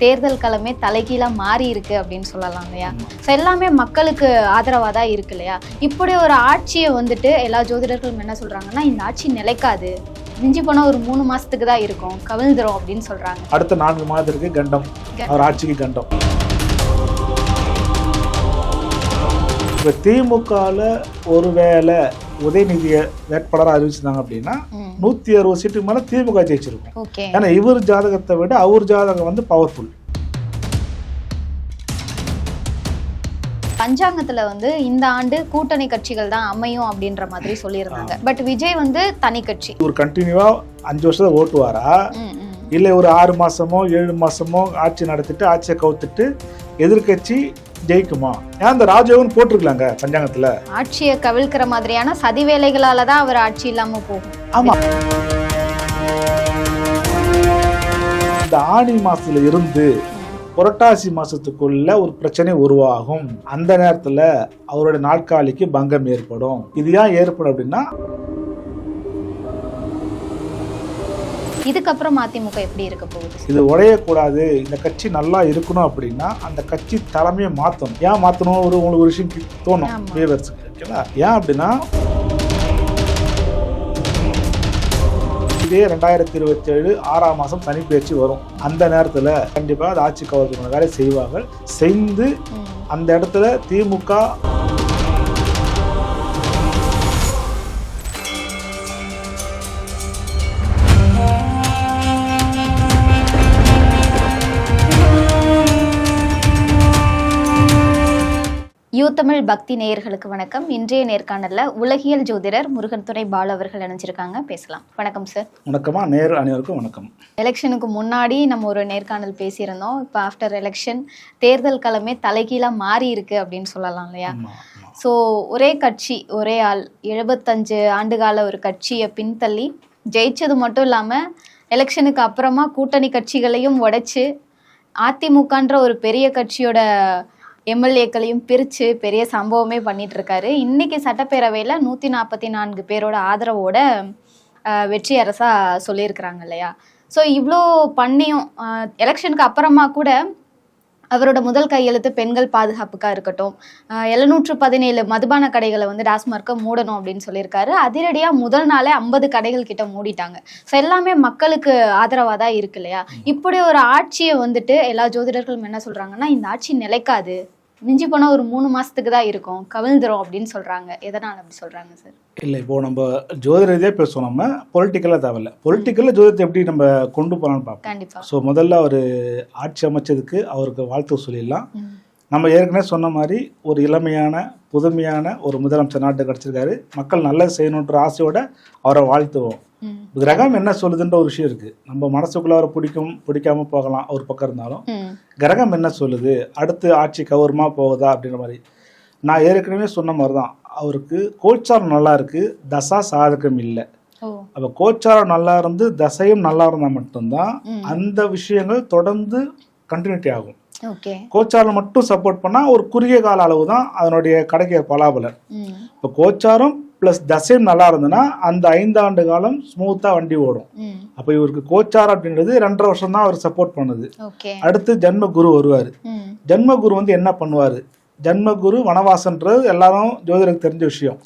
தேர்தல் களமே தலைகீழா மாறி இருக்கு அப்படின்னு சொல்லலாம் இல்லையா? ஸோ எல்லாமே மக்களுக்கு ஆதரவாக தான் இருக்கு இல்லையா? இப்படி ஒரு ஆட்சியை வந்துட்டு எல்லா ஜோதிடர்களும் என்ன சொல்றாங்கன்னா, இந்த ஆட்சி நிலைக்காது, மிஞ்சி போனால் ஒரு 3 மாசத்துக்கு தான் இருக்கும், கவிழ்ந்துரும் அப்படின்னு சொல்றாங்க. அடுத்த 4 மாதத்திற்கு கண்டம், அவர் ஆட்சிக்கு கண்டம். இப்போ திமுகவில் ஒருவேளை உதயநிதியை வேட்பாளராக அறிவிச்சிருந்தாங்க அப்படின்னா 160 சீட்டுக்கு மேலே திமுக ஜெயிச்சிருக்கும். ஏன்னா இவர் ஜாதகத்தை விட அவர் ஜாதகம் வந்து பவர்ஃபுல். பஞ்சாங்கத்துல வந்து இந்த ஆண்டு கூட்டணி கட்சிகள் தான் அமையும் அப்படின்ற மாதிரி சொல்லியிருந்தாங்க. பட் விஜய் வந்து தனி கட்சி. ஒரு கண்டினியூவா 5 வருஷத்தை ஓட்டுவாரா, இல்லை ஒரு 6 மாசமோ 7 மாசமோ ஆட்சி நடத்திட்டு ஆட்சியை கவுத்துட்டு எதிர்கட்சி ஜெயிக்குமா? ஏன் அந்த ராஜயோகன் போட்டிருக்கலாங்க பஞ்சாங்கத்துல. ஆட்சியை கவிழ்க்கிற மாதிரியான சதி வேலைகளால தான் அவர் ஆட்சி இல்லாம போகும். ஆமா, இந்த ஆணி மாசத்துல இருந்து புரட்டாசி மாசத்துக்குள்ள ஒரு பிரச்சனை உருவாகும். அந்த நேரத்துல அவருடைய நாட்காலிக்கு பங்கம் ஏற்படும். இது ஏன் ஏற்படும் அப்படின்னா, இதுக்கப்புறம் அதிமுக எப்படி இருக்க போகுது? இது உடையக்கூடாது, இந்த கட்சி நல்லா இருக்கணும் அப்படின்னா அந்த கட்சி தலைமையை மாற்றணும். ஏன் மாற்றணும்? உங்களுக்கு ஒரு விஷயம் தோணும் வியூவர்ஸுக்கு. ஓகேங்களா? ஏன் அப்படின்னா, இதே 2027 6ஆம் மாதம் தனிப்பெயர்ச்சி வரும். அந்த நேரத்தில் கண்டிப்பாக அது ஆட்சி கவர்ச்சிக்கான வேலை செய்வார்கள். செய்து அந்த இடத்துல திமுக யூத்தமிழ் பக்தி நேயர்களுக்கு வணக்கம். இன்றைய நேர்காணல்ல உலகியல் ஜோதிடர் முருகன் துறை பாலு அவர்கள் இணைஞ்சிருக்காங்க. பேசலாம். வணக்கம் சார். வணக்கமா. நேர் அனைவருக்கும் வணக்கம். எலெக்ஷனுக்கு முன்னாடி நம்ம ஒரு நேர்காணல் பேசியிருந்தோம். இப்போ ஆஃப்டர் எலெக்ஷன் தேர்தல் களமே தலைகீழா மாறி இருக்கு அப்படின்னு சொல்லலாம் இல்லையா? ஸோ ஒரே கட்சி, ஒரே ஆள் 75 ஆண்டுகால ஒரு கட்சியை பின்தள்ளி ஜெயிச்சது மட்டும் இல்லாமல் எலெக்ஷனுக்கு அப்புறமா கூட்டணி கட்சிகளையும் உடைச்சு அதிமுகன்ற ஒரு பெரிய கட்சியோட எம்எல்ஏக்களையும் பிரித்து பெரிய சம்பவமே பண்ணிட்டு இருக்காரு. இன்னைக்கு சட்டப்பேரவையில் 144 பேரோட ஆதரவோட வெற்றி அரசா சொல்லியிருக்கிறாங்க இல்லையா? ஸோ இவ்வளோ பண்ணியும் எலெக்ஷனுக்கு அப்புறமா கூட அவரோட முதல் கையெழுத்து பெண்கள் பாதுகாப்புக்காக இருக்கட்டும், 717 மதுபான கடைகளை வந்து டாஸ்மார்க்கை மூடணும் அப்படின்னு சொல்லியிருக்காரு. அதிரடியாக முதல் நாளே 50 கடைகள் கிட்ட மூடிட்டாங்க. ஸோ எல்லாமே மக்களுக்கு ஆதரவாக தான் இருக்கு இல்லையா? இப்படி ஒரு ஆட்சியை வந்துட்டு எல்லா ஜோதிடர்களும் என்ன சொல்கிறாங்கன்னா, இந்த ஆட்சி நிலைக்காது, மிஞ்சி போனால் ஒரு 3 மாதத்துக்கு தான் இருக்கும், கவிழ்ந்துரும் அப்படின்னு சொல்கிறாங்க. எதனால் அப்படி சொல்கிறாங்க சார்? இல்லை, இப்போது நம்ம ஜோதிட ரீதியாக பேசுவோம். நம்ம பொலிட்டிக்கலாக தேவையில்லை. பொலிட்டிக்கலில் ஜோதிடத்தை எப்படி நம்ம கொண்டு போகலான்னு பார்ப்போம். கண்டிப்பாக. ஸோ முதல்ல அவர் ஆட்சி அமைச்சதுக்கு அவருக்கு வாழ்த்து சொல்லிடலாம். நம்ம ஏற்கனவே சொன்ன மாதிரி ஒரு இளமையான புதுமையான ஒரு முதலமைச்சர் நாட்டு கிடச்சிருக்காரு. மக்கள் நல்லது செய்யணுன்ற ஆசையோட அவரை வாழ்த்துவோம். கிரகம் என்ன சொல்லுதுன்ற ஒரு விஷயம் இருக்குது. நம்ம மனசுக்குள்ள அவரை பிடிக்காம போகலாம் ஒரு பக்கம் இருந்தாலும், கிரகம் என்ன சொல்லுது, அடுத்து ஆட்சி கௌரவமா போகுதா அப்படின்ற மாதிரி. நான் ஏற்கனவே சொன்ன மாதிரி தான், அவருக்கு கோச்சாரம் நல்லா இருக்கு, தசா சாதகம் இல்லை. அப்போ கோச்சாரம் நல்லா இருந்து தசையும் நல்லா இருந்தால் மட்டும்தான் அந்த விஷயங்கள் தொடர்ந்து கண்டினியூட்டி ஆகும். கோச்சாரம் மட்டும் சப்போர்ட் பண்ணா ஒரு குறுகிய கால அளவு தான் அதனுடைய கிடைக்கிற பலாபலன். இப்போ கோச்சாரம் பிளஸ் தசையும் நல்லா இருந்ததுன்னா அந்த 5 ஆண்டு காலம் ஸ்மூத்தா வண்டி ஓடும். அப்ப இவருக்கு கோச்சாரம் அப்படின்றது 2.5 வருஷம் தான் அவர் சப்போர்ட் பண்ணுது. அடுத்து ஜென்ம குரு வருவாரு. ஜென்ம குரு வந்து என்ன பண்ணுவாரு? ஜென்மகுரு வனவாசன்றது எல்லாரும் ஜோதிடருக்கு தெரிஞ்ச விஷயம்.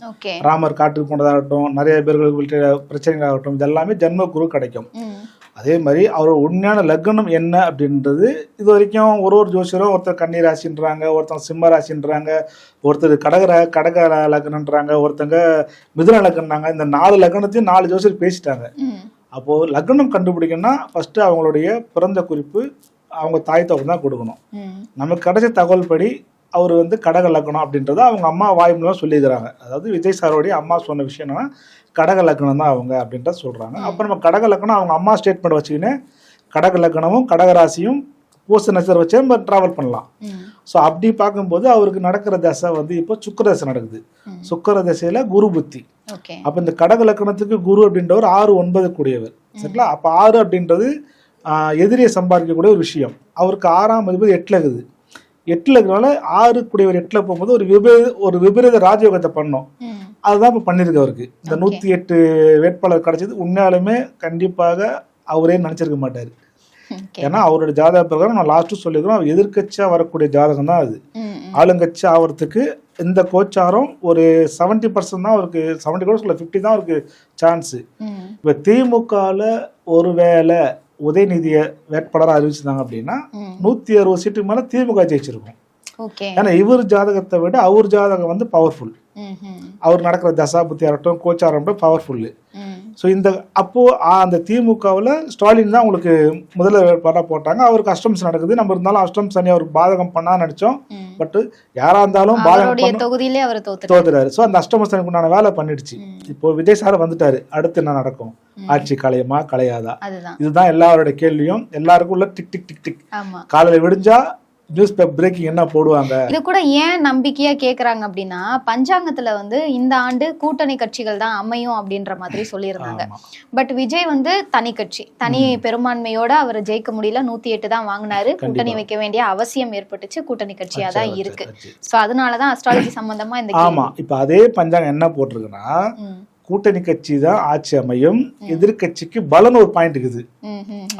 ராமர் காட்டுக்கு போனதாகட்டும், நிறைய பேர்களுக்கு பிரச்சனைகள் ஆகட்டும், இது எல்லாமே ஜென்மகுரு கிடைக்கும். அதே மாதிரி அவரோட உண்மையான லக்னம் என்ன அப்படின்றது இது வரைக்கும் ஒரு ஜோசியரும் ஒருத்தர் கன்னி ராசின்றாங்க, ஒருத்தர் சிம்ம ராசின்றாங்க, ஒருத்தர் கடக லக்னன்றாங்க, ஒருத்தங்க மிதுன லக்னாங்க. இந்த 4 லக்னத்தையும் 4 ஜோசியர் பேசிட்டாங்க. அப்போது லக்னம் கண்டுபிடிக்கணும்னா ஃபர்ஸ்ட் அவங்களுடைய பிறந்த குறிப்பு அவங்க தாய் தகவல் தான் கொடுக்கணும். நமக்கு கிடைச்ச தகவல் படி அவர் வந்து கடக லக்னம் அப்படின்றத அவங்க அம்மா வாய் மூலமாக சொல்லிக்கிறாங்க. அதாவது விஜய் சாரோடைய அம்மா சொன்ன விஷயம் என்னன்னா கடக லக்னம் தான் அவங்க அப்படின்றத சொல்கிறாங்க. அப்போ நம்ம கடக லக்னம் அவங்க அம்மா ஸ்டேட்மெண்ட் வச்சுக்கின்னு கடக லக்னமும் கடகராசியும் பூச நட்சத்திரம் வச்சு நம்ம ட்ராவல் பண்ணலாம். ஸோ அப்படி பார்க்கும்போது அவருக்கு நடக்கிற தசை வந்து இப்போ சுக்கர தசை நடக்குது. சுக்கர தசையில் குரு புத்தி. அப்போ இந்த கடக லக்னத்துக்கு குரு அப்படின்றவர் 6-9 கூடியவர். சரிங்களா? அப்போ 6 அப்படின்றது எதிரியை சம்பாதிக்கக்கூடிய ஒரு விஷயம். அவருக்கு 6ஆம் அதிபதி 8ல் இருக்குது. 8ல் இருக்கிறனால 6 கூடியவர் 8ல் போகும்போது ஒரு விபரீத ராஜயோகத்தை பண்ணோம். அதுதான் இப்போ பண்ணியிருக்கு அவருக்கு. இந்த 108 வேட்பாளர் கிடைச்சது உண்மையாலுமே கண்டிப்பாக அவரே நினச்சிருக்க மாட்டார். ஏன்னா அவருடைய ஜாதக பிரகாரம் நான் லாஸ்ட்டு சொல்லிக்கிறோம், அவர் எதிர்கட்சியாக வரக்கூடிய ஜாதகம் தான் அது. ஆளுங்கட்சி ஆகிறதுக்கு இந்த கோச்சாரம் ஒரு 70% தான் அவருக்கு, 70 கூட சொல்ல 50 தான் அவருக்கு சான்ஸு. இப்போ திமுகவில் ஒருவேளை உதயநிதியை வேட்பாளராக அறிவிச்சிருந்தாங்க அப்படின்னா 160 சீட்டுக்கு மேலே திமுக ஜெயிச்சிருக்கும். ஏன்னா இவர் ஜாதகத்தை விட அவர் ஜாதகம் வந்து பவர்ஃபுல். அவர் நடக்கிற தசாபுத்தி ஆகட்டும் கோச்சாரம் பவர்ஃபுல். ஸோ இந்த அப்போ அந்த திமுகவில் ஸ்டாலின் தான் உங்களுக்கு முதல்ல வேட்பாளராக போட்டாங்க. அவருக்கு அஷ்டம்ஸ் நடக்குது. நம்ம இருந்தாலும் அஷ்டம் சனி அவருக்கு பாதகம் பண்ணா நினைச்சோம். பட் யாரா இருந்தாலும் பாதகம் தொகுதியிலே அவர் தோத்துறாரு. ஸோ அந்த அஷ்டம சனிக்கு உண்டான வேலை பண்ணிடுச்சு. இப்போ விஜய் சார் வந்துட்டாரு, அடுத்து என்ன நடக்கும், ஆட்சி கலையுமா கலையாதா, இதுதான் எல்லாரோட கேள்வியும். எல்லாருக்கும் உள்ள டிக் டிக் டிக் டிக். காலையில விடிஞ்சா நியூஸ் பேப்பர் பிரேக்கிங் என்ன போடுவாங்க. இது கூட ஏன் நம்பிக்கையா கேக்குறாங்க அப்படின்னா, பஞ்சாங்கத்துல வந்து இந்த ஆண்டு கூட்டணி கட்சிகள் தான் அமையும் அப்படின்ற மாதிரி சொல்லியிருந்தாங்க. பட் விஜய் வந்து தனி கட்சி, தனி பெரும்பான்மையோட அவர் ஜெயிக்க முடியல, 108 தான் வாங்கினாரு. கூட்டணி வைக்க வேண்டிய அவசியம் ஏற்பட்டுச்சு, கூட்டணி கட்சியா தான் இருக்கு. சோ அதனாலதான் அஸ்ட்ராலஜி சம்பந்தமா இந்த ஆமா இப்ப அதே பஞ்சாங்கம் என்ன போட்டிருக்குன்னா, கூட்டணி கட்சி தான் ஆட்சி அமையும், எதிர்கட்சிக்கு பலன் ஒரு பாயிண்ட் இருக்குது.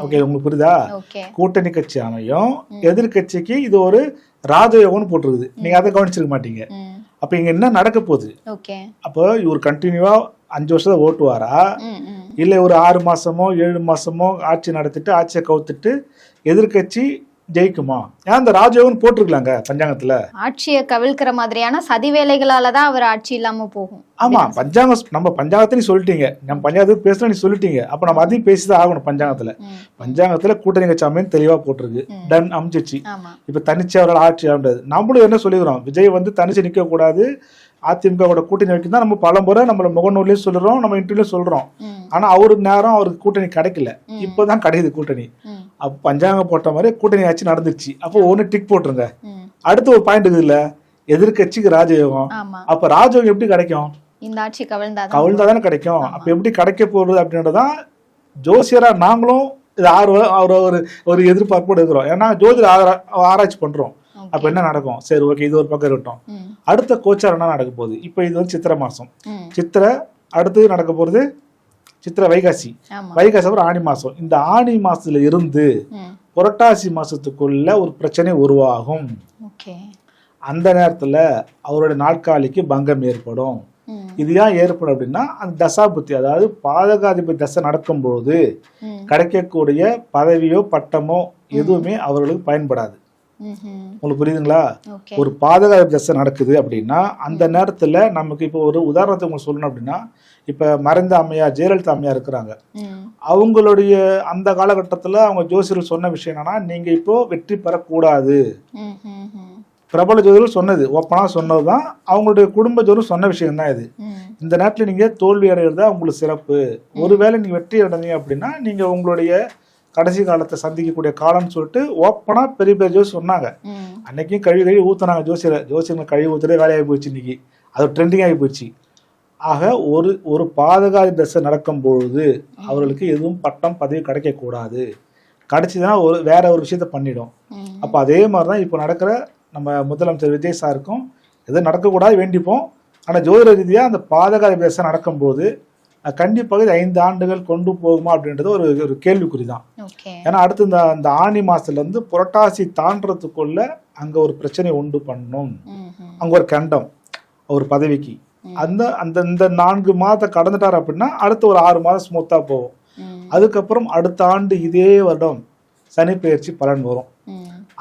ஓகே உங்களுக்கு புரியுதா? கூட்டணி கட்சி அமையும், எதிர்கட்சிக்கு இது ஒரு ராஜயோகம்னு போட்டிருக்குது. நீங்க அதை கவனிச்சிருக்க மாட்டீங்க. அப்ப இங்க என்ன நடக்க போகுது? அப்போ இவர் கண்டினியூவா 5 வருஷத்தை ஓட்டுவாரா, இல்ல ஒரு 6 மாசமோ 7 மாசமோ ஆட்சி நடத்திட்டு ஆட்சியை கவுத்துட்டு எதிர்கட்சி ஜெயிக்குமா? ஏன் அந்த ராஜயோகம் போட்டிருக்கலாங்க பஞ்சாங்கத்துல. ஆட்சியை கவிழ்க்கிற மாதிரியான சதி வேலைகளாலதான் அவர் ஆட்சி இல்லாம போகும். ஆமா பஞ்சாங்கம் நம்ம பஞ்சாங்கத்தையும் சொல்லிட்டீங்க, நம்ம பஞ்சாயத்து பேசணும் நீ சொல்லிட்டீங்க. அப்ப நம்ம அதையும் பேசிதான் ஆகணும். பஞ்சாங்கத்துல கூட்டணி கட்சி அமைன்னு தெளிவா போட்டிருக்கு, டன் அமைச்சிச்சு. இப்ப தனிச்சு அவரால் ஆட்சி ஆகுறது. நம்மளும் என்ன சொல்லிக்கிறோம், விஜய் வந்து தனிச்சு நிக்க கூடாது, அதிமுக கூட்டணி வைக்கும் தான் நம்ம பல முறை நம்ம முகநூர்லயும் சொல்றோம், நம்ம இன்டர்வியூலயும் சொல்றோம். ஆனா அவருக்கு நேரம் அவருக்கு கூட்டணி கிடைக்கல, இப்பதான் கிடைக்குது கூட்டணி. அப்ப பஞ்சாங்கம் போட்ட மாதிரி கூட்டணி ஆட்சி நடந்துச்சு. அப்போ ஒண்ணு டிக் போட்டுருங்க. அடுத்து ஒரு பாயிண்ட் இருக்குது இல்ல, எதிர்கட்சிக்கு ராஜயோகம். அப்ப ராஜயோகம் எப்படி கிடைக்கும்? இந்த ஆட்சி கவிழ்ந்தாதானே கிடைக்கும். அப்ப எப்படி கிடைக்க போறது அப்படின்றதான் ஜோசியரா நாங்களும் இது ஒரு எதிர்பார்ப்போடு இருக்கிறோம். ஏன்னா ஜோதிட ஆராய்ச்சி பண்றோம். அப்ப என்ன நடக்கும்? சரி ஓகே, இது ஒரு பக்கம் இருக்கட்டும். அடுத்த கோச்சாரம் என்ன நடக்க போகுது? இப்ப இது வந்து சித்திரை மாசம், சித்திரை அடுத்து நடக்க போறது சித்திரை வைகாசி, வைகாசி அப்புறம் ஆணி மாசம். இந்த ஆணி மாசத்துல இருந்து புரட்டாசி மாசத்துக்குள்ள ஒரு பிரச்சனை உருவாகும். அந்த நேரத்துல அவருடைய நாட்காலிக்கு பங்கம் ஏற்படும். இது ஏன் ஏற்படும் அப்படின்னா, அந்த தசாபுத்தி அதாவது பாதகாதிபதி தசை நடக்கும்போது கிடைக்கக்கூடிய பதவியோ பட்டமோ எதுவுமே அவர்களுக்கு பயன்படாது. உங்களுக்கு புரியுதுங்களா? ஒரு பாதகாதிபதி தசை நடக்குது அப்படின்னா அந்த நேரத்துல நமக்கு இப்போ ஒரு உதாரணத்துக்கு உங்களுக்கு சொல்லணும் அப்படின்னா, இப்ப மறைந்த அம்மையார் ஜெயலலிதா அம்மையார் இருக்கிறாங்க. அவங்களுடைய அந்த காலகட்டத்துல அவங்க ஜோசியர்கள் சொன்ன விஷயம் என்னன்னா, நீங்க இப்போ வெற்றி பெறக்கூடாது. பிரபல ஜோதிடர்கள் சொன்னது, ஓப்பனா சொன்னதுதான். அவங்களுடைய குடும்ப ஜோதிடர் சொன்ன விஷயம் தான் இது. இந்த நேரத்துல நீங்க தோல்வி அடைகிறதா உங்களுக்கு சிறப்பு. ஒருவேளை நீங்க வெற்றி அடைந்தீங்க அப்படின்னா நீங்க உங்களுடைய கடைசி காலத்தை சந்திக்கக்கூடிய காலம்னு சொல்லிட்டு ஓப்பனா பெரிய பெரிய ஜோசி சொன்னாங்க. அன்னைக்கும் கழுவி ஊத்துனாங்க ஜோசியர்கள் கழுவி ஊத்துறதே வேலையாகி போயிடுச்சு. இன்னைக்கு அது ட்ரெண்டிங் ஆகி போயிடுச்சு. ஆக ஒரு பாதகாதி தசை நடக்கும் பொழுது அவர்களுக்கு எதுவும் பட்டம் பதவி கிடைக்க கூடாது. கிடைச்சதுன்னா வேற ஒரு விஷயத்த பண்ணிடும். அப்ப அதே மாதிரிதான் இப்ப நடக்கிற நம்ம முதலமைச்சர் விஜய் சாருக்கும் எதுவும் நடக்கக்கூடாது வேண்டிப்போம். ஆனா ஜோதிட ரீதியா அந்த பாதகாதி தசை நடக்கும்போது கண்டிப்பாக 5 ஆண்டுகள் கொண்டு போகுமா அப்படின்றது ஒரு கேள்விக்குறிதான். ஏன்னா அடுத்து இந்த ஆணி மாசத்துல இருந்து புரட்டாசி தாண்டறதுக்குள்ள அங்க ஒரு பிரச்சனை உண்டு பண்ணும். அங்க ஒரு கண்டம் ஒரு பதவிக்கு அந்த 4 மாதத்தை கடந்துட்டார் அப்படின்னா அடுத்து ஒரு 6 மாதம் ஸ்மூத்தா போகும். அதுக்கப்புறம் அடுத்த ஆண்டு இதே வருடம் சனி பெயர்ச்சி பலன் வரும்.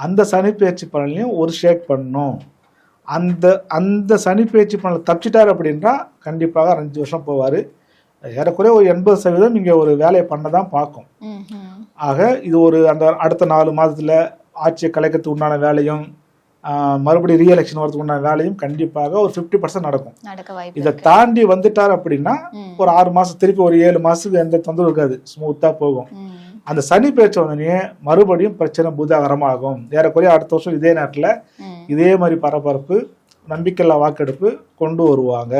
அந்த சனி பெயர்ச்சி பலன்லையும் ஒரு ஷேக் பண்ணும். அந்த சனி பெயர்ச்சி பலன் தப்பிச்சிட்டாரு அப்படின்றா கண்டிப்பாக 5 வருஷம் போவாரு. ஏறக்குறைய ஒரு 80% இங்க ஒரு வேலையை பண்ணதான் பார்க்கும். ஆக இது அந்த அடுத்த 4 மாதத்துல ஆட்சியை கலைக்கிறதுக்கு உண்டான வேலையும் மறுபடியும் ரீஎலெக்ஷன் வரதுக்கு உண்டான வேலையும் கண்டிப்பாக ஒரு 50% நடக்கும். இதை தாண்டி வந்துட்டார் அப்படின்னா ஒரு 6 மாசம் திருப்பி ஒரு 7 மாசத்துக்கு எந்த தொந்தரவு இருக்காது, ஸ்மூத்தா போகும். அந்த சனி பேச்சு வந்தோடனே மறுபடியும் பிரச்சனை பூதாகரமாகும். ஏறக்குறைய அடுத்த வருஷம் இதே நேரத்துல இதே மாதிரி பரபரப்பு நம்பிக்கையில்லா வாக்கெடுப்பு கொண்டு வருவாங்க.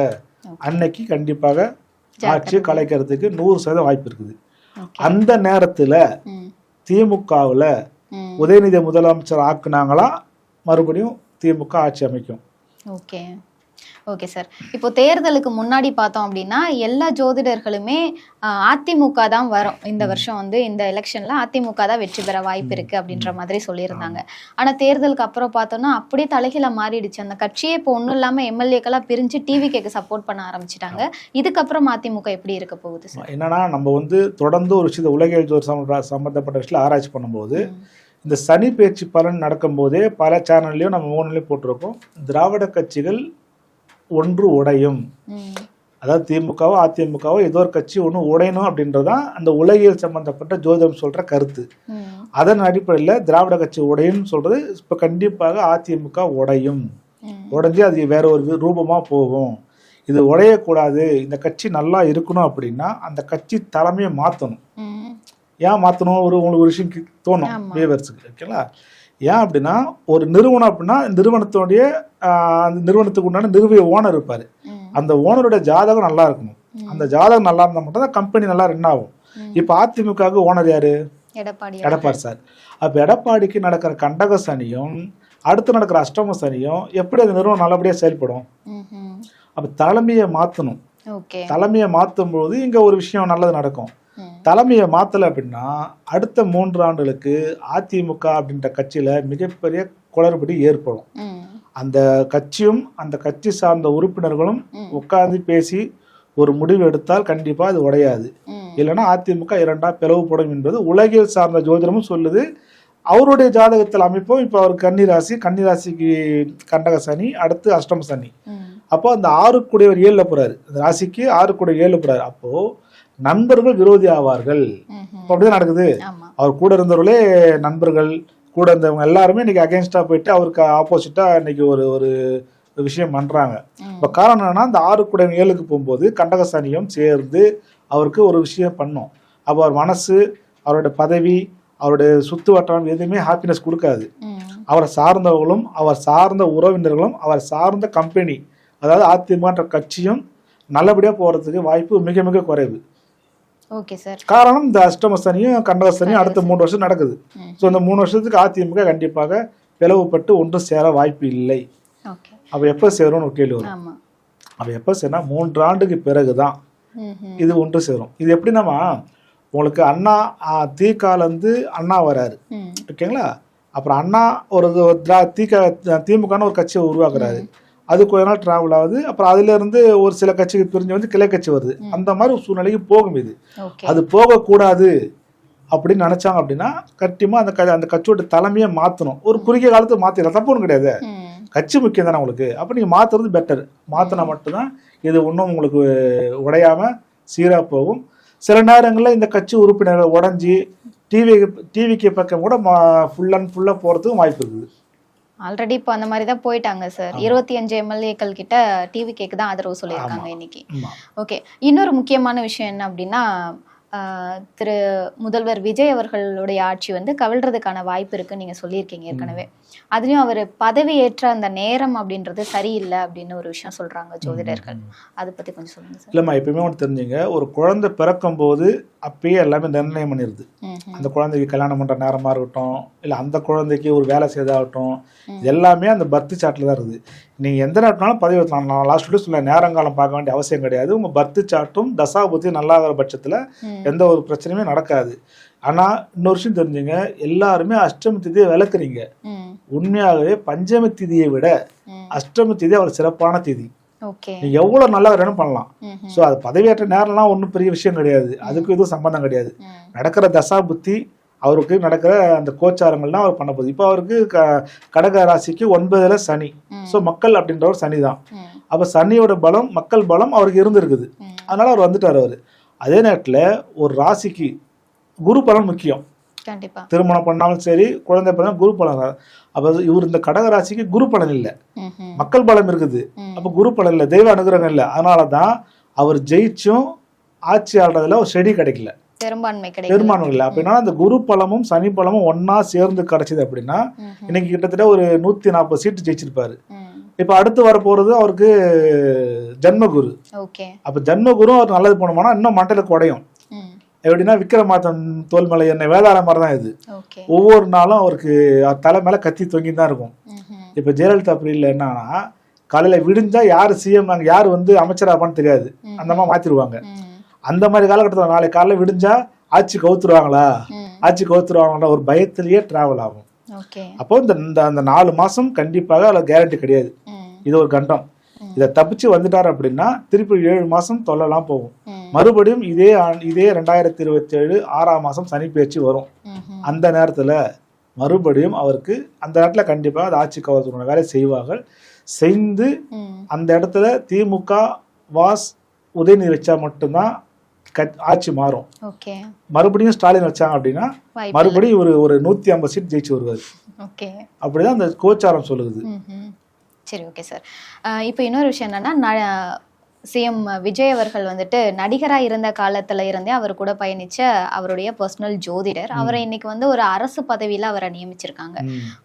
அன்னைக்கு கண்டிப்பாக ஆட்சியை கலைக்கிறதுக்கு 100% வாய்ப்பு இருக்குது. அந்த நேரத்துல திமுகவுல உதயநிதி முதலமைச்சர் ஆக்குனாங்களா மறுபடியும் திமுக ஆட்சி அமைக்கும். Okay, okay sir. இப்போ தேர்தலுக்கு முன்னாடி பார்த்தோம் அப்படின்னா எல்லா ஜோதிடர்களுமே அதிமுக தான் வரும், இந்த வருஷம் வந்து இந்த எலெக்ஷன்ல அதிமுக தான் வெற்றி பெற வாய்ப்பு இருக்கு அப்படின்ற மாதிரி சொல்லியிருந்தாங்க. ஆனா தேர்தலுக்கு அப்புறம் பார்த்தோம்னா அப்படியே தலைகீழ மாறிடுச்சு. அந்த கட்சியே இப்போ ஒன்றும் இல்லாம எம்எல்ஏக்களா பிரிஞ்சு டிவிக்கு சப்போர்ட் பண்ண ஆரம்பிச்சிட்டாங்க. இதுக்கப்புறம் அதிமுக எப்படி இருக்க போகுது சார்? என்னன்னா நம்ம வந்து தொடர்ந்து ஒரு விஷயத்தை உலகியல் சம்பந்தப்பட்ட விஷயத்தில் ஆராய்ச்சி பண்ணும்போது இந்த சனி பயிற்சி பலன் நடக்கும்போதே பல சேனல்லையும் நம்ம மூணுலையும் போட்டிருக்கோம், திராவிட கட்சிகள் ஒன்று உடையும். அதாவது திமுகவோ அதிமுகவோ ஏதோ ஒரு கட்சி ஒன்று உடையணும் அப்படின்றதான் அந்த உலகியல் சம்பந்தப்பட்ட ஜோதிடம் சொல்ற கருத்து. அதன் அடிப்படையில் திராவிட கட்சி உடையும் சொல்றது இப்போ கண்டிப்பாக அதிமுக உடையும், உடைஞ்சு அது வேற ஒரு ரூபமா போகும். இது உடையக்கூடாது, இந்த கட்சி நல்லா இருக்கணும் அப்படின்னா அந்த கட்சி தலைமையை மாற்றணும். ஏன் மாற்றணும்? உங்களுக்கு ஒரு விஷயம் தோணும் வியூவர்ஸுக்கு, ஓகேங்களா? ஏன் அப்படின்னா ஒரு நிறுவனம் அப்படின்னா நிறுவனத்துடைய அந்த நிறுவனத்துக்கு உண்டான நிறுவன ஓனர் இருப்பார். அந்த ஓனரோட ஜாதகம் நல்லா இருக்கணும். அந்த ஜாதகம் நல்லா இருந்தால் மட்டும் தான் கம்பெனி நல்லா ரன் ஆகும். இப்போ அதிமுகவுக்கு ஓனர் யாரு? எடப்பாடி சார். அப்போ எடப்பாடிக்கு நடக்கிற கண்டக சனியும் அடுத்து நடக்கிற அஷ்டம சனியும் எப்படி அந்த நிறுவனம் நல்லபடியாக செயல்படும்? அப்போ தலைமையை மாற்றணும். தலைமையை மாற்றும் போது இங்கே ஒரு விஷயம் நல்லது நடக்கும். தலைமையை மாற்றலை அப்படின்னா அடுத்த 3 ஆண்டுகளுக்கு அதிமுக அப்படின்ற கட்சியில் மிகப்பெரிய குளறுபடி ஏற்படும். அந்த கட்சியும் அந்த கட்சி சார்ந்த உறுப்பினர்களும் உட்கார்ந்து பேசி ஒரு முடிவு எடுத்தால் கண்டிப்பாக அது உடையாது. இல்லைன்னா அதிமுக 2ஆ பிளவுபடும் என்பது உலகில் சார்ந்த ஜோதிடமும் சொல்லுது. அவருடைய ஜாதகத்தில் அமைப்போம். இப்போ அவர் கன்னிராசிக்கு கண்டக சனி, அடுத்து அஷ்டம சனி. அப்போ அந்த 6 கூடியவர் 7ல் போறாரு, அந்த ராசிக்கு 6 கூடிய 7 போறாரு. அப்போ நண்பர்கள் விரோதி ஆவார்கள். அப்படிதான் நடக்குது. அவர் கூட இருந்தவர்களே நண்பர்கள், கூட இருந்தவங்க எல்லாருமே இன்னைக்கு அகேன்ஸ்டா போயிட்டு அவருக்கு ஆப்போசிட்டா இன்னைக்கு ஒரு விஷயம் பண்றாங்க. இப்ப காரணம் என்னன்னா அந்த 6 கூட 7க்கு போகும்போது கண்டக சனியும் சேர்ந்து அவருக்கு ஒரு விஷயம் பண்ணும். அப்போ அவர் மனசு, அவருடைய பதவி, அவருடைய சுத்து வட்டாரம் எதுவுமே ஹாப்பினஸ் கொடுக்காது. அவரை சார்ந்தவர்களும் அவர் சார்ந்த உறவினர்களும் அவர் சார்ந்த கம்பெனி, அதாவது அதிமுக கட்சியும் நல்லபடியா போறதுக்கு வாய்ப்பு மிக மிக குறைவு. காரணம் இந்த அஷ்டம சனியும் கண்டக சனியும் அடுத்த 3 வருஷம் நடக்குது. ஸோ இந்த 3 வருஷத்துக்கு அதிமுக கண்டிப்பாக பிளவுபட்டு ஒன்று சேர வாய்ப்பு இல்லை. அப்ப எப்ப சேரும்னு ஒரு கேள்வி வரும். அப்ப எப்ப சேரா 3 ஆண்டுக்கு பிறகுதான் இது ஒன்று சேரும். இது எப்படின்னா உங்களுக்கு அண்ணா திகாலேருந்து அண்ணா வராரு, ஓகேங்களா? அப்புறம் அண்ணா ஒரு திமுகன்னு ஒரு கட்சியை உருவாக்குறாரு. அது கொஞ்ச நாள் டிராவல் ஆகுது. அப்புறம் அதுல இருந்து ஒரு சில கட்சிக்கு பிரிஞ்சு வந்து கிளை கட்சி வருது. அந்த மாதிரி சூழ்நிலைக்கு போகும். இது அது போகக்கூடாது அப்படின்னு நினைச்சாங்க அப்படின்னா கண்டிப்பா அந்த கட்சியோட தலைமையை மாற்றணும். ஒரு குறுகிய காலத்துக்கு மாற்றிடலாம், தப்பு ஒன்றும் கிடையாது. கட்சி முக்கியம் தானே உங்களுக்கு. அப்போ நீங்கள் மாற்றுறது பெட்டர். மாற்றினா மட்டும்தான் இது ஒன்றும் உங்களுக்கு உடையாம சீராக போகும். சில நேரங்களில் இந்த கட்சி உறுப்பினர்கள் உடஞ்சி டிவிக்கு பக்கம் கூட ஃபுல் அண்ட் ஃபுல்லாக போகிறதுக்கும் வாய்ப்பு இருக்குது. ஆல்ரெடி இப்போ அந்த மாதிரி தான் போயிட்டாங்க சார். 25 எம்எல்ஏக்கள் கிட்ட டிவிக்கு தான் ஆதரவு சொல்லியிருக்காங்க இன்னைக்கு. ஓகே, இன்னொரு முக்கியமான விஷயம் என்ன அப்படின்னா திரு முதல்வர் விஜய் அவர்களுடைய ஆட்சி வந்து கவிழ்றதுக்கான வாய்ப்பு இருக்குன்னு நீங்க சொல்லியிருக்கீங்க ஏற்கனவே. அதுலயும் அவர் பதவி ஏற்ற அந்த நேரம் அப்படின்றது சரியில்லை அப்படின்னு ஒரு விஷயம் சொல்றாங்க ஜோதிடர்கள். அதை பத்தி கொஞ்சம் சொல்லுங்க சார். இல்லம்மா, எப்பயுமே ஒன்று தெரிஞ்சுங்க, ஒரு குழந்தை பிறக்கும் போது அப்பயே எல்லாமே நிர்ணயம் பண்ணிடுது. அந்த குழந்தைக்கு கல்யாணம் பண்ற நேரமா இருக்கட்டும், இல்லை அந்த குழந்தைக்கு ஒரு வேலை செய்தாகட்டும், எல்லாமே அந்த பர்த் சார்ட்ல தான் இருக்குது. நீங்க எந்த நேரத்தினாலும் பதவி ஏற்றலாம். நான் லாஸ்ட் வீடியோ சொல்ல நேரங்காலம் பார்க்க வேண்டிய அவசியம் கிடையாது. உங்க பர்த் சார்ட்டும் தசாபுத்தியும் நல்லா ஆகிற பட்சத்துல எந்த ஒரு பிரச்சனையுமே நடக்காது. ஆனா இன்னொரு விஷயம் தெரிஞ்சுங்க, எல்லாருமே அஷ்டமி திதியை விளக்குறீங்க. உண்மையாகவே பஞ்சமி திதியை விட அஷ்டமி திதி அவர் சிறப்பான திதி. நீங்க எவ்வளவு நல்லா வேணும் பண்ணலாம். சோ அது பதவியேற்ற நேரம்லாம் ஒன்றும் பெரிய விஷயம் கிடையாது. அதுக்கு எதுவும் சம்பந்தம் கிடையாது. நடக்கிற தசா புத்தி, அவருக்கு நடக்கிற அந்த கோச்சாரங்கள்லாம் அவர் பண்ண போகுது. இப்போ அவருக்கு கடக ராசிக்கு 9ல் சனி. ஸோ மக்கள் அப்படின்ற ஒரு சனி தான். அப்போ சனியோட பலம், மக்கள் பலம் அவருக்கு இருந்திருக்குது. அதனால அவர் வந்துட்டார். அவர் அதே நேரத்தில் ஒரு ராசிக்கு குரு பலன் முக்கியம். திருமணம் பண்ணாலும் சரி, குழந்தை பலன் குரு பலன். அப்போ இவர் இந்த கடக ராசிக்கு குரு பலன் இல்லை, மக்கள் பலம் இருக்குது. அப்போ குரு பலன் இல்லை, தெய்வ அனுகிரகம் இல்லை. அதனாலதான் அவர் ஜெயிச்சும் ஆட்சி ஆடுறதுல ஒரு செடி கிடைக்கல, பெரும்பான்மை இல்லை. அப்படின்னா அந்த குரு பலமும் சனி பலமும் ஒன்னா சேர்ந்து கிடைச்சது அப்படின்னா இன்னைக்கு கிட்டத்தட்ட ஒரு 140 சீட்டு ஜெயிச்சிருப்பாரு. இப்ப அடுத்து வர போறது அவருக்கு ஜன்மகுரு. அப்ப ஜன்மகுரு அவர் நல்லது போனோம்னா இன்னும் மண்டல குடையும். எப்படின்னா விக்ரமாதன் தோல்மலை என்ன வேதாள மாதிரி தான் இது. ஒவ்வொரு நாளும் அவருக்கு தலை மேல கத்தி தொங்கி தான் இருக்கும். இப்ப ஜெயலலிதா பிரியில் என்னன்னா காலையில விடிஞ்சா யாரு சிஎம் யாரு வந்து அமைச்சராப்பான்னு தெரியாது, அந்த மாதிரி மாத்திருவாங்க. அந்த மாதிரி காலகட்டத்தில் நாளை காலையில விடிஞ்சா ஆட்சி கவுத்துருவாங்களா ஒரு பயத்திலேயே டிராவல் ஆகும். அப்போ இந்த அந்த 4 மாசம் கண்டிப்பாக அதுல கேரண்டி கிடையாது. இது ஒரு கண்டம். இதை தப்பிச்சு வந்துட்டார் அப்படின்னா திருப்பி 7 மாசம் தொல்லலாம் போகும். மறுபடியும் இதே 2027 6ஆம் மாசம் சனி பயிற்சி வரும். அந்த நேரத்துல மறுபடியும் அவருக்கு அந்த இடத்துல கண்டிப்பாக அது ஆட்சி கவர்ச்சியான வேலை செய்வார்கள். செய்து அந்த இடத்துல திமுக வாஸ் உதயநிதி வச்சா மட்டும்தான் ஆட்சி மாறும். மறுபடியும் ஸ்டாலின் வச்சாங்க அப்படின்னா மறுபடியும் ஒரு 150 சீட் ஜெயிச்சு வருவாரு. அப்படிதான் அந்த கோச்சாரம் சொல்லுது. சரி, ஓகே சார். இப்போ இன்னொரு விஷயம் என்னன்னா, சிஎம் விஜய் அவர்கள் வந்துட்டு நடிகராக இருந்த காலத்துல இருந்தே அவர் கூட பயணிச்ச அவருடைய பர்சனல் ஜோதிடர், அவரை இன்னைக்கு வந்து ஒரு அரசு பதவியில அவரை நியமிச்சிருக்காங்க.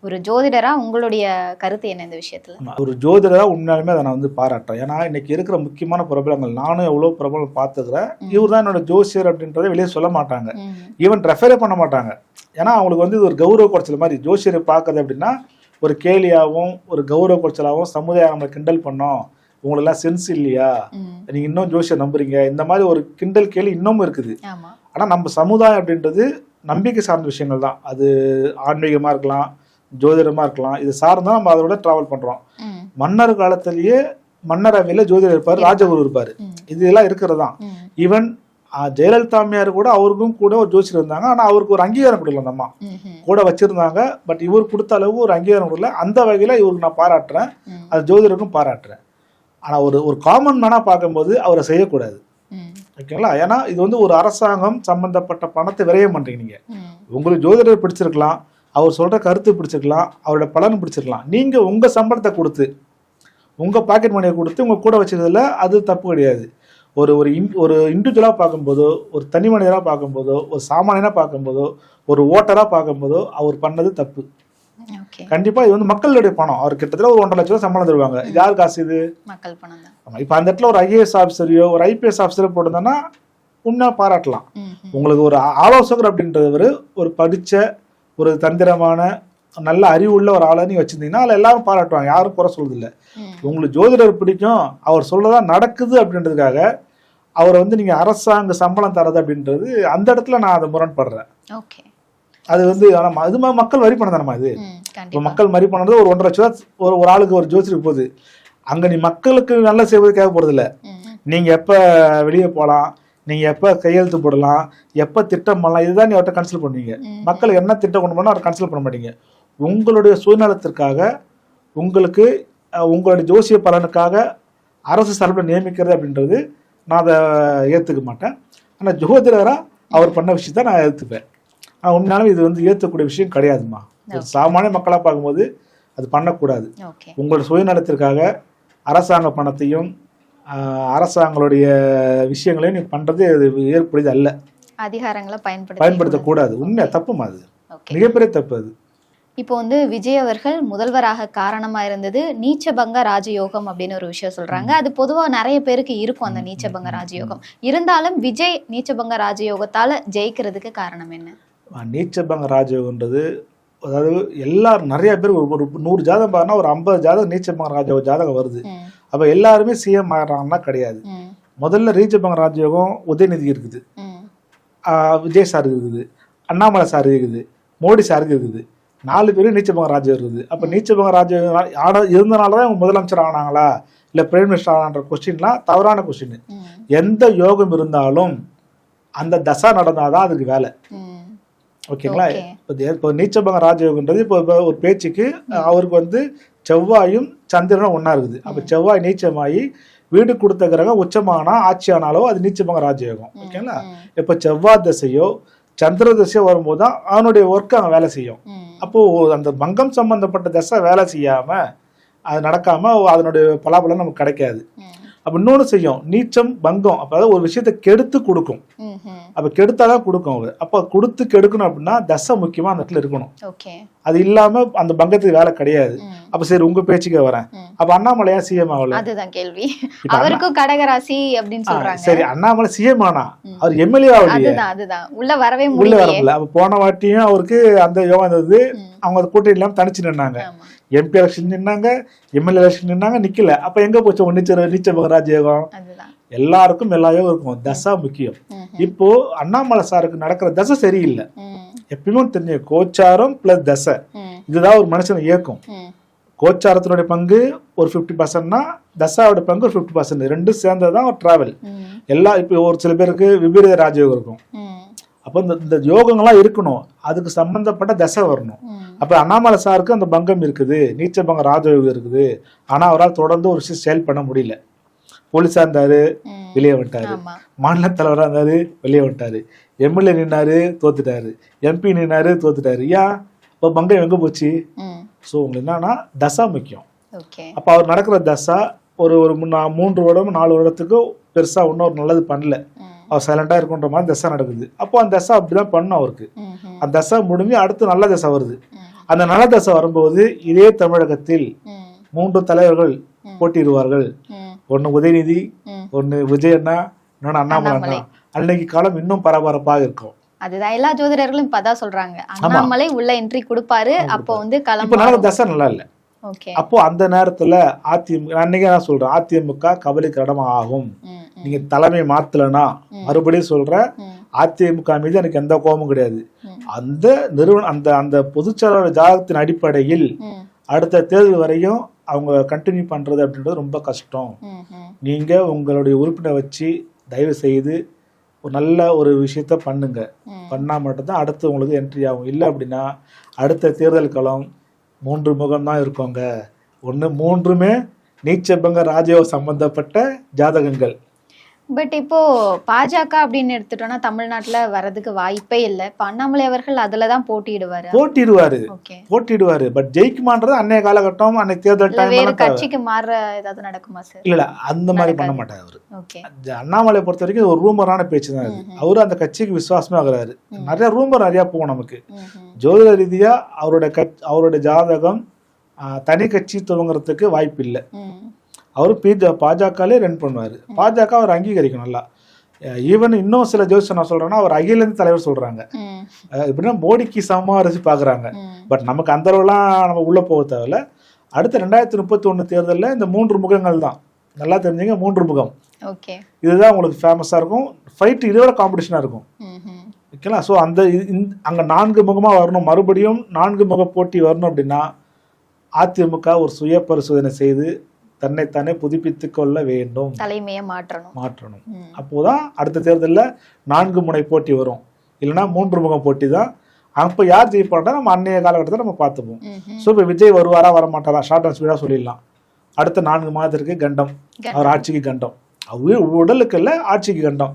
ஒரு ஜோதிடரா உங்களுடைய கருத்து என்ன இந்த விஷயத்துல? ஒரு ஜோதிடரா உண்மையாலுமே அதை நான் வந்து பாராட்டுறேன். ஏன்னா இன்னைக்கு இருக்கிற முக்கியமான பிரபலங்கள், நானும் எவ்வளவு பிரபலம் பார்த்துக்கிறேன், இவர் தான் என்னோட ஜோசியர் அப்படின்றத வெளியே சொல்ல மாட்டாங்க, ஈவன் ரெஃபரே பண்ண மாட்டாங்க. ஏன்னா அவங்களுக்கு வந்து இது ஒரு கௌரவ குறைச்சல் மாதிரி. ஜோசியரை பார்க்கறது அப்படின்னா ஒரு கேலியாகவும் ஒரு கௌரவ குறைச்சலாகவும் சமுதாயம் நம்மளை கிண்டல் பண்ணோம், உங்களெல்லாம் சென்ஸ் இல்லையா, நீங்க இன்னும் ஜோசியர் நம்புறீங்க, இந்த மாதிரி ஒரு கிண்டல் கேள்வி இன்னமும் இருக்குது. ஆனா நம்ம சமுதாயம் அப்படின்றது நம்பிக்கை சார்ந்த விஷயங்கள் தான். அது ஆன்மீகமா இருக்கலாம், ஜோதிடமா இருக்கலாம், இது சார்ந்தா நம்ம அதோட டிராவல் பண்றோம். மன்னர் காலத்திலேயே மன்னரவையில ஜோதிடர் இருப்பாரு, ராஜகுரு இருப்பாரு, இது எல்லாம் இருக்கிறதான். ஈவன் ஜெயலலிதா அம்மையார் கூட அவருக்கும் கூட ஒரு ஜோசியர் இருந்தாங்க. ஆனா அவருக்கு ஒரு அங்கீகாரம் கொடுக்கல, அந்த அம்மா கூட வச்சிருந்தாங்க. பட் இவர் கொடுத்த அளவுக்கு ஒரு அங்கீகாரம் கொடுக்கல. அந்த வகையில இவருக்கு நான் பாராட்டுறேன், அது ஜோதிடருக்கும் பாராட்டுறேன். ஆனா ஒரு காமன் மேனா பார்க்கும்போது அவரை செய்யக்கூடாது, ஓகேங்களா? ஏன்னா இது வந்து ஒரு அரசாங்கம் சம்பந்தப்பட்ட பணத்தை விரயம் பண்றீங்க. நீங்க உங்களுக்கு ஜோதிடர் பிடிச்சிருக்கலாம், அவர் சொல்ற கருத்து பிடிச்சிருக்கலாம், அவரோட பலன் பிடிச்சிருக்கலாம். நீங்க உங்க சம்பளத்தை கொடுத்து உங்க பாக்கெட் மணியை கொடுத்து உங்க கூட வச்சிருந்ததுல அது தப்பு கிடையாது. ஒரு இண்டிவிஜுவலா பார்க்கும்போதோ, ஒரு தனி மனிதராக பார்க்கும்போதோ, ஒரு சாமானியனா பார்க்கும்போதோ, ஒரு ஓட்டரா பார்க்கும்போதோ அவர் பண்ணது தப்பு. கண்டிப்பா இது வந்து மக்களுடைய பணம். அவர் கிட்டத்தட்ட ஒரு 1.5 லட்சம் ரூபாய் சம்பளம் தருவாங்க. இது யார் காசு? இது மக்கள் பணம் தான். ஆமா, இப்ப அந்த இடத்துல ஒரு IAS ஆஃபீஸரையோ ஒரு IPS ஆஃபீஸரோ போட்டிருந்தோன்னா உண்மையா பாராட்டலாம். உங்களுக்கு ஒரு ஆலோசகர் அப்படின்றவர் ஒரு படிச்ச ஒரு தந்திரமான நல்ல அறிவுள்ள ஒரு ஆளை நீங்க வச்சிருந்தீங்கன்னா அதில் எல்லாரும் பாராட்டுவாங்க, யாரும் குறை சொல்றது இல்லை. உங்களுக்கு ஜோதிடர் பிடிக்கும், அவர் சொல்லதான் நடக்குது அப்படின்றதுக்காக அவரை வந்து நீங்க அரசாங்க சம்பளம் தரது அப்படின்றது அந்த இடத்துல நான் அதை முரண்படுறேன். அது வந்து அது மக்கள் வரி பணம் தானமா? இது இப்போ மக்கள் வரி பண்றது ஒரு 1.5 லட்சம் ரூபா ஒரு ஆளுக்கு ஒரு ஜோதிடருக்கு போகுது. அங்க நீ மக்களுக்கு நல்ல செய்வது கேட்க போறது இல்லை. நீங்க எப்ப வெளியே போகலாம், நீங்க எப்ப கையெழுத்து போடலாம், எப்ப திட்டம் பண்ணலாம், இதுதான் நீ அவர்கிட்ட கன்சல்ட் பண்ணுவீங்க. மக்களுக்கு என்ன திட்டம் கொண்டு போனா அவர் கன்சல்ட் பண்ண மாட்டீங்க. உங்களுடைய சுயநலத்திற்காக உங்களுக்கு உங்களுடைய ஜோசிய பலனுக்காக அரசு சார்பில் நியமிக்கிறது அப்படின்றது நான் அதை ஏற்றுக்க மாட்டேன். ஆனால் ஜோதிடரா அவர் பண்ண விஷயத்த நான் ஏற்றுப்பேன். ஆனால் உண்மையாலும் இது வந்து ஏற்றக்கூடிய விஷயம் கிடையாதுமா. சாமானிய மக்களாக பார்க்கும்போது அது பண்ணக்கூடாது. உங்களோட சுயநலத்திற்காக அரசாங்க பணத்தையும் அரசாங்களுடைய விஷயங்களையும் நீ பண்றது ஏற்புடையது அல்ல. அதிகாரங்களை பயன்படுத்தக்கூடாது. உண்மை தப்புமா, அது மிகப்பெரிய தப்பு. அது இப்போ வந்து விஜய் அவர்கள் முதல்வராக காரணமா இருந்தது நீச்சபங்க ராஜயோகம் அப்படின்னு ஒரு விஷயம் சொல்றாங்க. அது பொதுவா நிறைய பேருக்கு இருக்கும் அந்த நீச்சபங்க ராஜயோகம். இருந்தாலும் விஜய் நீச்சபங்க ராஜயோகத்தால ஜெயிக்கிறதுக்கு காரணம் என்ன? நீச்சபங்க ராஜயோகம்ன்றது அதாவது எல்லாரும் நிறைய பேர் ஒரு 100 ஜாதகம் பாருன்னா ஒரு 50 ஜாதகம் நீச்சபங்க ராஜயோக ஜாதகம் வருது. அப்ப எல்லாருமே சிஎம் ஆகிறாங்கன்னா கிடையாது. முதல்ல நீச்சபங்க ராஜயோகம் உதயநிதி இருக்குது, விஜய் சார் இருக்குது, அண்ணாமலை சார் இருக்குது, மோடி சாருக்கு இருக்குது. 4 பேரும் நீச்சபங்க ராஜ்யம் இருக்குது. அப்ப நீச்சபங்க ராஜ்யம் இருந்தனாலதான் இவங்க முதலமைச்சர் ஆனாங்களா இல்ல பிரைம் மினிஸ்டர் ஆனான்ற கொஸ்டின்லாம் தவறான கொஸ்டின். எந்த யோகம் இருந்தாலும் அந்த தசா நடந்தாதான் அதுக்கு வேலை, ஓகேங்களா? இப்போ நீச்சபங்க ராஜயோகன்றது இப்போ ஒரு பேச்சுக்கு அவருக்கு வந்து செவ்வாயும் சந்திரனும் ஒன்னா இருக்குது. அப்ப செவ்வாய் நீச்சமாயி வீடு கொடுத்த கிரகம் உச்சமானா ஆட்சி ஆனாலோ அது நீச்சபங்க ராஜயோகம், ஓகேங்களா? இப்ப செவ்வாய் தசையோ சந்திர தசையோ வரும்போது தான் அவனுடைய ஒர்க் அங்கே வேலை செய்யும். அப்போ அந்த பங்கம் சம்பந்தப்பட்ட தசை வேலை செய்யாம அது நடக்காம அதனுடைய பலாபலம் நமக்கு கிடைக்காது. அப்ப இன்னொன்னு செய்யும் நீச்சம் பங்கம். அப்ப ஒரு விஷயத்தை கெடுத்து கொடுக்கும். அப்ப கெடுத்தாதான் கொடுக்கும். அவர் அப்ப கொடுத்து கெடுக்கணும் அப்படின்னா தசை முக்கியமா அந்த இடத்துல இருக்கணும். அது இல்லாம அந்த பங்கத்துக்கு வேலை கிடையாது. அப்ப சரி உங்க பேச்சுக்கே வரேன். அப்ப அண்ணாமலை ஏன் சிஎம் ஆகல? அதுதான் கேள்வி. அவருக்கும் கடகராசி அப்படின்னு சொல்றாங்க. சரி அண்ணாமலை சிஎம் ஆனா அவர் எம்எல்ஏ ஆகலையே. அதுதான் உள்ள வரவே உள்ள வரல. அப்ப போன வாட்டியும் அவருக்கு அந்த யோகம் இருந்தது. அவங்க கூட்டணி இல்லாம தனிச்சு நின்னாங்க. எம்பி எலெக்ஷன் நின்னாங்க, எம்எல்ஏ எலெக்ஷன் நின்னாங்க, நிக்கல. அப்ப எங்க போச்சு நீச்ச ராஜயோகம்? எல்லாருக்கும் எல்லா யோகம் இருக்கும். தசா முக்கியம். இப்போ அண்ணாமலை சாருக்கு நடக்கிற தசை சரியில்லை. எப்பயுமே தெரிஞ்ச கோச்சாரம் பிளஸ் தசை இதுதான் ஒரு மனுஷனை இயக்கும். கோச்சாரத்தினுடைய பங்கு ஒரு 50%னா தசாவோட பங்கு ஒரு 50%. ரெண்டும் சேர்ந்ததான் ஒரு டிராவல். எல்லா இப்போ ஒரு சில பேருக்கு விபரீத ராஜயோகம் இருக்கும். அப்போ இந்த யோகங்கள்லாம் இருக்கணும். அதுக்கு சம்பந்தப்பட்ட தசை வரணும். அப்ப அண்ணாமலை சாருக்கு அந்த பங்கம் இருக்குது, நீச்ச பங்கம் ராஜயோகம் இருக்குது. ஆனா அவரால் தொடர்ந்து ஒரு விஷயம் செயல் பண்ண முடியல. போலீஸா இருந்தாரு, வெளியே வந்துட்டாரு. மாநில தலைவராக இருந்தாரு, வெளியே வந்துட்டாரு. எம்எல்ஏ நின்னாரு, தோத்துட்டாரு. எம்பி நின்னாரு, தோத்துட்டாரு. ஏன் இப்போ பங்கம் எங்க போச்சு? ஸோ உங்களுக்கு என்னன்னா தசா முக்கியம். அப்ப அவர் நடக்கிற தசா ஒரு 3 வருடம் 4 வருடத்துக்கு பெருசா ஒன்றும் ஒரு நல்லது பண்ணல. அவர் சைலண்டா இருக்குன்ற மாதிரி தசை நடக்குது. அப்போ அந்த தசை அப்படிதான் பண்ணும் அவருக்கு. அந்த தசை முடிஞ்சு அடுத்து நல்ல தசை வருது. அந்த நல்ல தசை வரும்போது இதே தமிழகத்தில் 3 தலைவர்கள் போட்டியிடுவார்கள். ஒன்னு உதயநிதி, ஒன்னு விஜயண்ணா, இன்னொன்னு அண்ணாமலை. அன்னைக்கு காலம் இன்னும் பரபரப்பாக இருக்கும். அதுதான் எல்லா ஜோதிடர்களும் இப்பதான் சொல்றாங்க. அண்ணாமலை உள்ள என்ட்ரி கொடுப்பாரு. அப்போ வந்து தசை நல்லா இல்ல. அப்போ அந்த நேரத்துல அதிமுக, அன்னைக்கு நான் சொல்றேன், அதிமுக கபலீகரம் ஆகும். நீங்க தலைமை மாத்தலனா மறுபடியும் சொல்றேன், அதிமுக மீது எனக்கு எந்த கோபமும் கிடையாது. அந்த நிறுவனம் அந்த பொதுச்செயலாளர் ஜாதகத்தின் அடிப்படையில் அடுத்த தேர்தல் வரையும் அவங்க கண்டினியூ பண்றது அப்படின்றது ரொம்ப கஷ்டம். நீங்க உங்களுடைய உறுப்பினர் வச்சு தயவு செய்து ஒரு நல்ல ஒரு விஷயத்த பண்ணுங்க. பண்ணா மட்டும்தான் அடுத்து உங்களுக்கு என்ட்ரி ஆகும். இல்லை அப்படின்னா அடுத்த தேர்தல் களம் 3 முகம் தான் இருக்குங்க. ஒன்று 3மே நீச்சபங்க ராஜயோக சம்பந்தப்பட்ட ஜாதகங்கள். பட் இப்போ பாஜக அப்படின்னு எடுத்துட்டோம்னா தமிழ்நாட்டுல வர்றதுக்கு வாய்ப்பே இல்லை. இப்ப அண்ணாமலை அவர்கள் அதுலதான் போட்டிடுவாரு. பட் ஜெயிக்குமான்றது அன்னைய காலகட்டம், அன்னைக்கு தேர்தல் டைம். வேற கட்சிக்கு மாற ஏதாவது நடக்குமா சார்? இல்ல அந்த மாதிரி பண்ண மாட்டாரு அவரு. அண்ணாமலை பொறுத்த வரைக்கும் ஒரு ரூமரான பேச்சு தான் அது. அவரு அந்த கட்சிக்கு விசுவாசமே ஆகுறாரு. நிறைய ரூமர் நிறைய போகும் நமக்கு. ஜோதிட ரீதியா அவருடைய ஜாதகம் தனி கட்சி துவங்குறதுக்கு வாய்ப்பு இல்லை. அவரு பாஜகலே ரன் பண்ணுவாரு. பாஜக அவர் அங்கீகரிக்கும் நல்லா. ஈவன் இன்னும் சில ஜோதிஷம் நான் சொல்றேன்னா அவர் அகில இந்திய தலைவர் சொல்றாங்க. எப்படின்னா மோடிக்கு சமமா அரசு பாக்குறாங்க. பட் நமக்கு அந்த அளவுலாம் நம்ம உள்ள போக தேவையில்ல. அடுத்த 2031 தேர்தலில் இந்த 3 முகங்கள் தான். நல்லா தெரிஞ்சுங்க, 3 முகம். இதுதான் உங்களுக்கு ஃபேமஸா இருக்கும். ஃபைட் இதோட காம்படிஷனா இருக்கும். ஓகேங்களா? ஸோ அங்க 4 முகமா வரணும். மறுபடியும் 4 முக போட்டி வரணும் அப்படின்னா அதிமுக ஒரு சுய பரிசோதனை செய்து தன்னைத்தானே புதுப்பித்துக் கொள்ள வேண்டும். தலைமையை மாற்றணும். அப்போதான் அடுத்த தேர்தலில் 4 முனை போட்டி வரும். இல்லைன்னா 3 முகம் போட்டி தான். அப்போ யார் ஜெயிப்பாண்டா நம்ம அன்னைய காலகட்டத்தை நம்ம பார்த்துப்போம். ஸோ இப்போ விஜய் வருவாரா வரமாட்டாரா ஷார்ட் அண்ட் ஸ்பீடாக சொல்லிடலாம். அடுத்த 4 மாதத்திற்கு கண்டம், அவர் ஆட்சிக்கு கண்டம். உடலுக்கு இல்லை, ஆட்சிக்கு கண்டம்.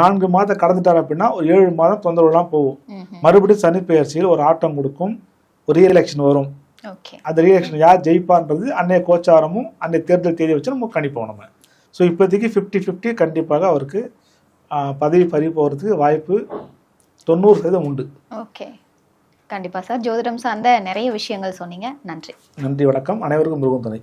4 மாதம் கடந்துட்டார் அப்படின்னா ஒரு 7 மாதம் தொந்தரவுலாம் போகும். மறுபடியும் சனி பெயர்ச்சியில் ஒரு ஆட்டம் கொடுக்கும், ஒரு ரீஎலெக்ஷன் வரும். அந்த ரீஎலெக்ஷன் யார் ஜெயிப்பான்றது அன்னைய கோச்சாரமும் அன்னைய தேர்தல் தேதி வச்சு நம்ம கணிப்போம் நம்ம. ஸோ இப்போதைக்கு 50-50 கண்டிப்பாக அவருக்கு பதவி பறி போகிறதுக்கு வாய்ப்பு 90% உண்டு. ஓகே, கண்டிப்பாக சார். ஜோதிடம் சார்ந்த நிறைய விஷயங்கள் சொன்னீங்க. நன்றி. வணக்கம். அனைவருக்கும் மிகவும் துணை.